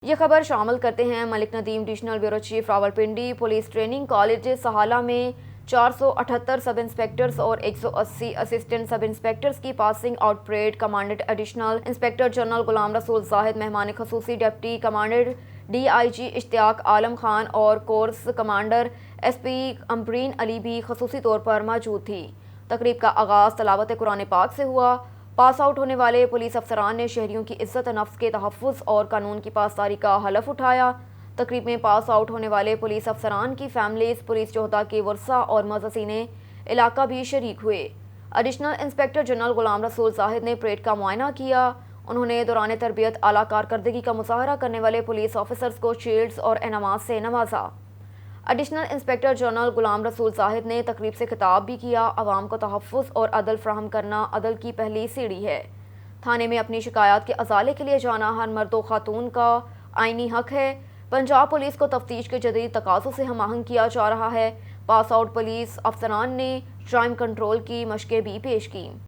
یہ خبر شامل کرتے ہیں Malik Nadeem additional bureau chief Rawalpindi police training college Sihala میں 478 سب انسپکٹرز اور 180 اسسٹنٹ سب انسپکٹرز کی passing out parade commandant additional inspector general Ghulam Rasool Zahid مہمان خصوصی deputy commandant DIG Ishtiaq Alam Khan اور course commander SP Ambreen Ali بھی خصوصی طور پر موجود تھی۔ تقریب کا آغاز تلاوت قرآن پاک سے ہوا۔ پاس آؤٹ ہونے والے پولیس افسران نے شہریوں کی عزت نفس کے تحفظ اور قانون کی پاسداری کا حلف اٹھایا۔ تقریب میں پاس آؤٹ ہونے والے پولیس افسران کی فیملیز، پولیس جوہداء کے ورثاء اور معززین علاقہ بھی شریک ہوئے۔ Additional inspector general Ghulam Rasool زاہد نے پریڈ کا معائنہ کیا۔ انہوں نے دوران تربیت اعلیٰ کارکردگی کا مظاہرہ کرنے والے پولیس آفیسرز کو شیلڈز اور انعامات سے نوازا۔ Additional inspector general Ghulam Rasool زاہد نے تقریب سے خطاب بھی کیا۔ عوام کو تحفظ اور عدل فراہم کرنا عدل کی پہلی سیڑھی ہے۔ تھانے میں اپنی شکایات کے ازالے کے لیے جانا ہر مرد و خاتون کا آئینی حق ہے۔ پنجاب پولیس کو تفتیش کے جدید تقاضوں سے ہم آہنگ کیا جا رہا ہے۔ پاس آؤٹ پولیس افسران نے کرائم کنٹرول کی مشقیں بھی پیش کیں۔